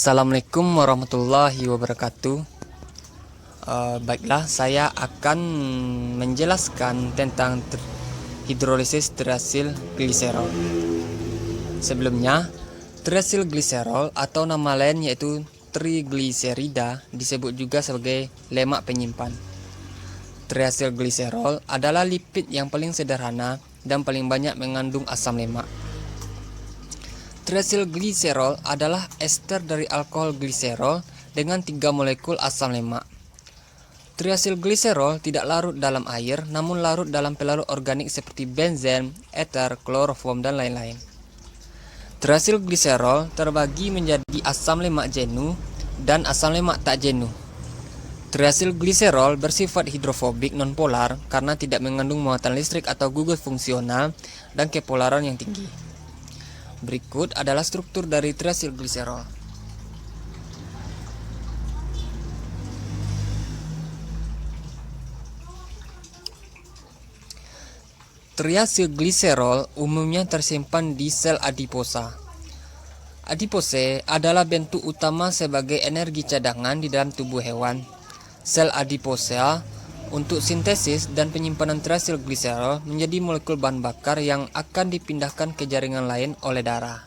Assalamualaikum warahmatullahi wabarakatuh. Baiklah, saya akan menjelaskan tentang hidrolisis triasil gliserol. Sebelumnya, triasil gliserol atau nama lain yaitu trigliserida disebut juga sebagai lemak penyimpan. Triasil gliserol adalah lipid yang paling sederhana dan paling banyak mengandung asam lemak. Triasil gliserol adalah ester dari alkohol gliserol dengan 3 molekul asam lemak. Triasil gliserol tidak larut dalam air, namun larut dalam pelarut organik seperti benzen, ether, kloroform, dan lain-lain. Triasil gliserol terbagi menjadi asam lemak jenuh dan asam lemak tak jenuh. Triasil gliserol bersifat hidrofobik nonpolar karena tidak mengandung muatan listrik atau gugus fungsional dan kepolaran yang tinggi. Berikut adalah struktur dari triasil gliserol. Triasil gliserol umumnya tersimpan di sel adiposa. Adipose adalah bentuk utama sebagai energi cadangan di dalam tubuh hewan. Sel adiposa untuk sintesis dan penyimpanan triasil gliserol menjadi molekul bahan bakar yang akan dipindahkan ke jaringan lain oleh darah.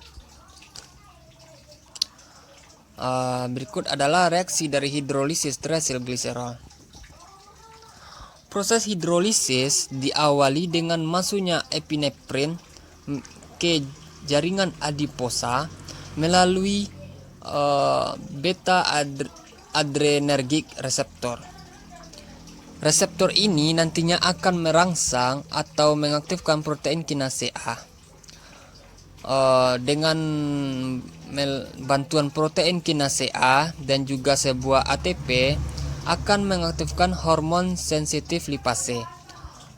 Berikut adalah reaksi dari hidrolisis triasil gliserol. Proses hidrolisis diawali dengan masuknya epinefrin ke jaringan adiposa melalui beta adrenergic reseptor. Reseptor ini nantinya akan merangsang atau mengaktifkan protein kinase A. Dengan bantuan protein kinase A dan juga sebuah ATP akan mengaktifkan hormon sensitif lipase.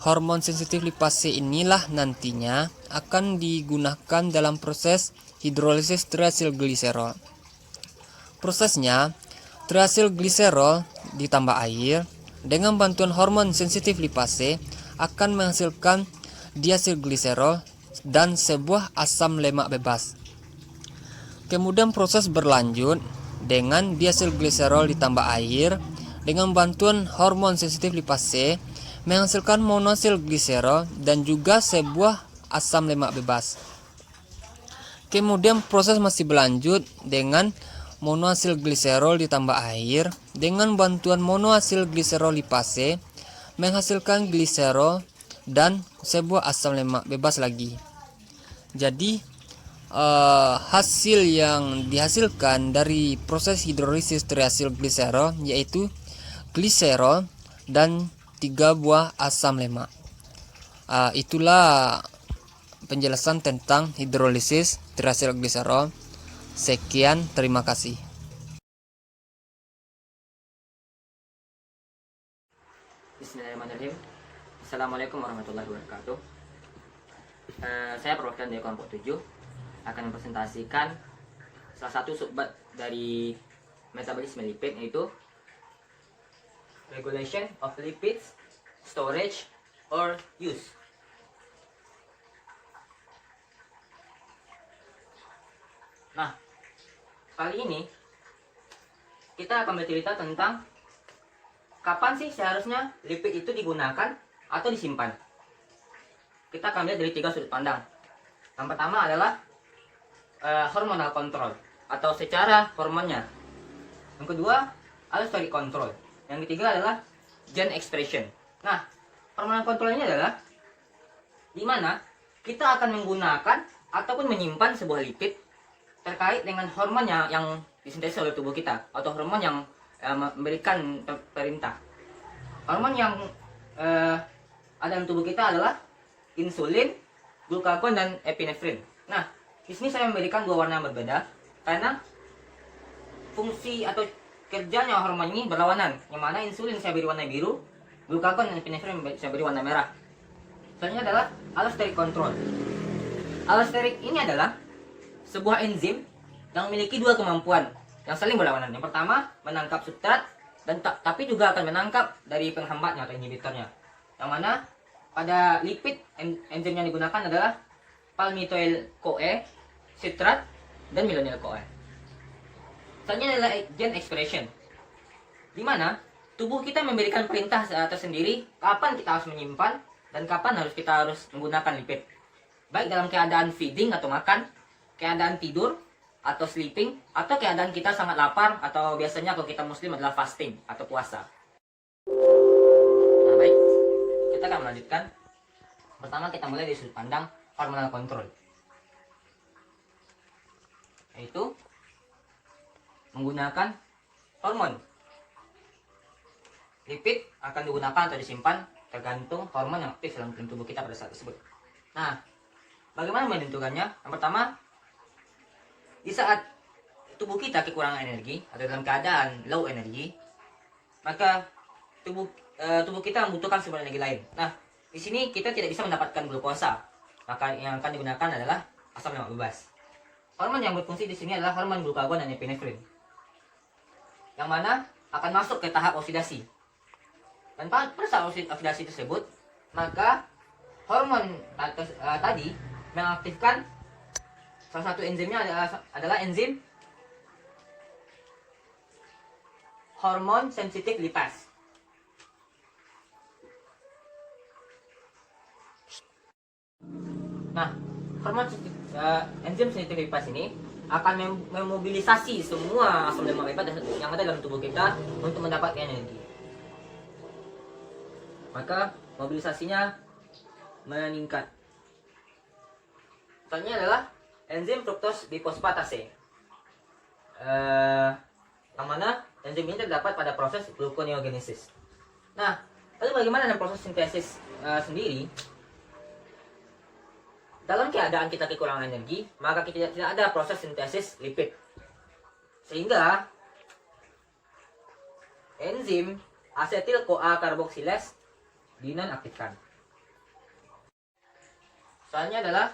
Hormon sensitif lipase inilah nantinya akan digunakan dalam proses hidrolisis triasil gliserol. Prosesnya, triasil gliserol ditambah air dengan bantuan hormon sensitif lipase akan menghasilkan diasil gliserol dan sebuah asam lemak bebas. Kemudian proses berlanjut dengan diasil gliserol ditambah air dengan bantuan hormon sensitif lipase menghasilkan monoasil gliserol dan juga sebuah asam lemak bebas. Kemudian proses masih berlanjut dengan monoasil gliserol ditambah air dengan bantuan monoasil gliserol lipase menghasilkan gliserol dan sebuah asam lemak bebas lagi. Jadi hasil yang dihasilkan dari proses hidrolisis triasil gliserol yaitu gliserol dan 3 buah asam lemak. Itulah penjelasan tentang hidrolisis triasil gliserol. Sekian, terima kasih. Bismillahirrahmanirrahim. Assalamualaikum warahmatullahi wabarakatuh. Saya perwakilan dari kelompok 7 akan mempresentasikan salah satu subbab dari metabolisme lipid, yaitu regulation of lipids storage or use. Nah, kali ini kita akan bercerita tentang kapan sih seharusnya lipid itu digunakan atau disimpan. Kita akan lihat dari 3 sudut pandang. Yang pertama adalah hormonal control atau secara hormonnya. Yang kedua, allosteric control. Yang ketiga adalah gene expression. Nah, hormonal control ini adalah di mana kita akan menggunakan ataupun menyimpan sebuah lipid terkait dengan hormonnya yang disintesis oleh tubuh kita, atau hormon yang memberikan perintah. Hormon yang ada dalam tubuh kita adalah insulin, glukagon, dan epinefrin. Nah, di sini saya memberikan 2 warna yang berbeda karena fungsi atau kerjanya hormon ini berlawanan. Yang mana insulin saya beri warna biru, glukagon dan epinefrin saya beri warna merah. Selanjutnya adalah allosteric control. Allosteric ini adalah sebuah enzim yang memiliki 2 kemampuan yang saling berlawanan. Yang pertama, menangkap substrat, dan tapi juga akan menangkap dari penghambatnya atau inhibitornya. Yang mana pada lipid enzim yang digunakan adalah palmitoyl CoA, sitrat, dan milonyl CoA. Selanjutnya adalah gene expression, di mana tubuh kita memberikan perintah tersendiri kapan kita harus menyimpan dan kapan kita harus menggunakan lipid. Baik dalam keadaan feeding atau makan, keadaan tidur atau sleeping, atau keadaan kita sangat lapar, atau biasanya kalau kita muslim adalah fasting atau puasa. Nah, baik, kita akan melanjutkan. Pertama kita mulai dari sudut pandang hormonal control, yaitu menggunakan hormon. Lipid akan digunakan atau disimpan tergantung hormon yang aktif dalam tubuh kita pada saat tersebut. Nah, bagaimana menentukannya? Yang pertama, di saat tubuh kita kekurangan energi atau dalam keadaan low energi, maka tubuh kita membutuhkan sumber energi lain. Nah, di sini kita tidak bisa mendapatkan glukosa, maka yang akan digunakan adalah asam lemak bebas. Hormon yang berfungsi di sini adalah hormon glukagon dan epinefrin, yang mana akan masuk ke tahap oksidasi. Dan pada saat oksidasi tersebut, maka hormon tadi mengaktifkan salah satu enzimnya adalah enzim hormon sensitif lipase. Nah, enzim sensitif lipase ini akan memobilisasi semua asam lemak bebas yang ada dalam tubuh kita untuk mendapatkan energi. Maka mobilisasinya meningkat. Contohnya adalah enzim fructose difosfatase, yang mana enzim ini terdapat pada proses gluconeogenesis. Nah, lalu bagaimana dengan proses sintesis sendiri? Dalam keadaan kita kekurangan energi, maka kita tidak ada proses sintesis lipid, sehingga enzim asetil CoA karboksilase dinonaktifkan. Soalnya adalah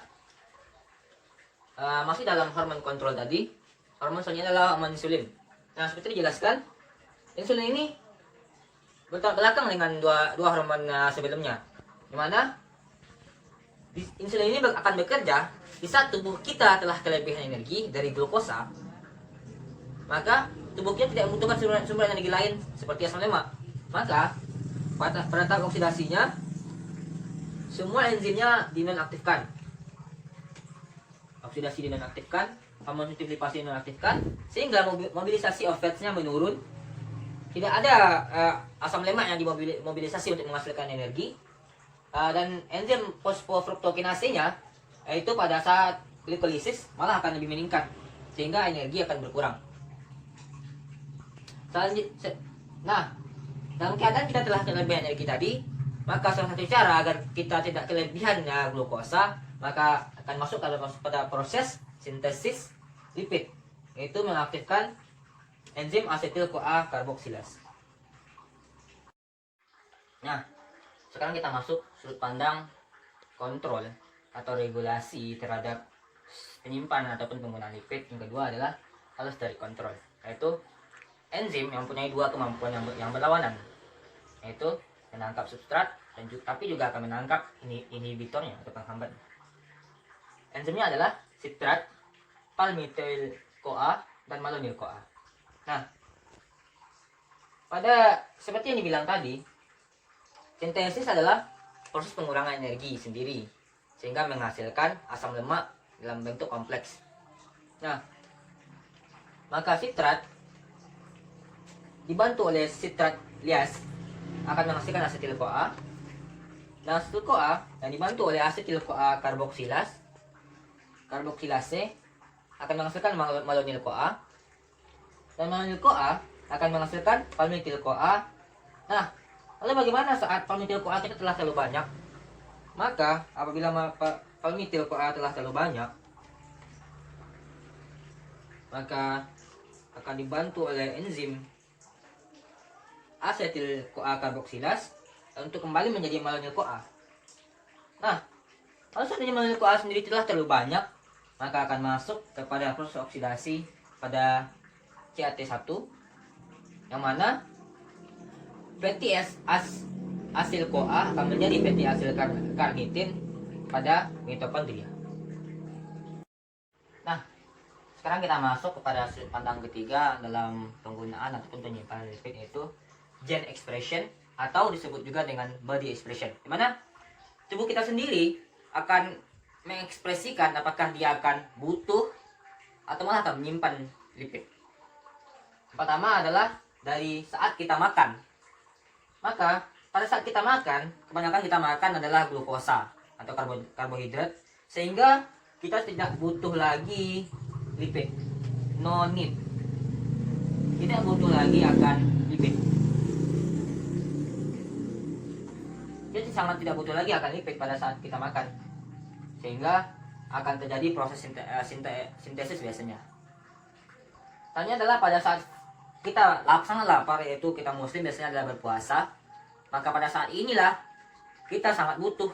masih dalam hormon kontrol tadi, hormon selanjutnya adalah hormon insulin. Nah, seperti dijelaskan, insulin ini bertolak belakang dengan dua hormon sebelumnya, di mana insulin ini akan bekerja di saat tubuh kita telah kelebihan energi dari glukosa, maka tubuh kita tidak membutuhkan sumber energi lain seperti asam lemak. Maka pada tahap oksidasinya, semua enzimnya dinonaktifkan. Oksidasi dinonaktifkan, hormon sensitif lipase dinonaktifkan, sehingga mobilisasi of fats-nya menurun. Tidak ada asam lemak yang dimobilisasi untuk menghasilkan energi. Dan enzim fosfofruktokinase-nya, yaitu pada saat glikolisis malah akan lebih meningkat, sehingga energi akan berkurang. Nah, dalam keadaan kita telah kelebihan energi tadi, maka salah satu cara agar kita tidak kelebihan glukosa, maka akan masuk pada proses sintesis lipid, yaitu mengaktifkan enzim asetil CoA karboksilase. Nah, sekarang kita masuk sudut pandang kontrol atau regulasi terhadap penyimpanan ataupun penggunaan lipid. Yang kedua adalah allosteric control, yaitu enzim yang mempunyai dua kemampuan yang berlawanan, yaitu menangkap substrat tapi juga akan menangkap inhibitornya atau penghambat. Enzimnya adalah sitrat, palmitil CoA, dan malonyl CoA. Nah, seperti yang dibilang tadi, sintesis adalah proses pengurangan energi sendiri sehingga menghasilkan asam lemak dalam bentuk kompleks. Nah, maka sitrat dibantu oleh sitrat lias akan menghasilkan asetil CoA, dan asetil CoA yang dibantu oleh asetil CoA karboksilase akan menghasilkan malonyl CoA, dan malonyl CoA akan menghasilkan palmitil CoA. Nah, lalu bagaimana saat palmitil CoA kita telah terlalu banyak? Maka apabila palmitil CoA telah terlalu banyak, maka akan dibantu oleh enzim asetil CoA karboksilase untuk kembali menjadi malonyl CoA. Nah, kalau seandainya malonyl CoA sendiri telah terlalu banyak, maka akan masuk kepada proses oksidasi pada CaT1, yang mana fatty asil CoA akan menjadi fatty asil carnitin pada mitokondria. Nah, sekarang kita masuk kepada sudut pandang ketiga dalam penggunaan ataupun penyimpanan lipid, yaitu gene expression atau disebut juga dengan body expression, di mana tubuh kita sendiri akan mengekspresikan apakah dia akan butuh atau malah akan menyimpan lipid. Pertama adalah dari saat kita makan. Maka pada saat kita makan, kebanyakan kita makan adalah glukosa atau karbohidrat, sehingga kita tidak butuh lagi lipid. No need. Tidak butuh lagi akan lipid. Jadi sangat tidak butuh lagi akan lipid pada saat kita makan, sehingga akan terjadi proses sintesis biasanya. Tanya adalah pada saat kita sangat lapar, yaitu kita muslim biasanya adalah berpuasa, maka pada saat inilah kita sangat butuh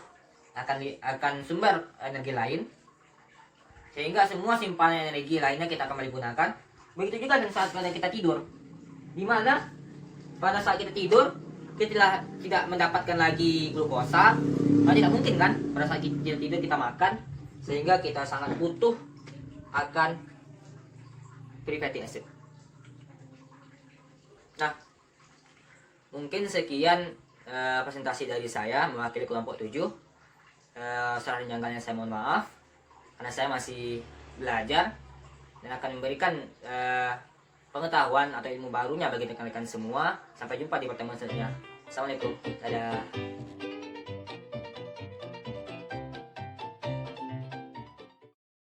akan sumber energi lain, sehingga semua simpanan energi lainnya kita akan digunakan. Begitu juga dengan saat kita tidur, di mana pada saat kita tidur kita tidak mendapatkan lagi glukosa, nah, tidak mungkin kan pada saat kita tidur kita makan, sehingga kita sangat butuh akan free fatty acid. Nah, mungkin sekian presentasi dari saya mewakili kelompok 7. Saran janggalnya saya mohon maaf, karena saya masih belajar dan akan memberikan pengetahuan atau ilmu barunya bagi rekan-rekan semua. Sampai jumpa di pertemuan selanjutnya. Assalamualaikum. Dadah.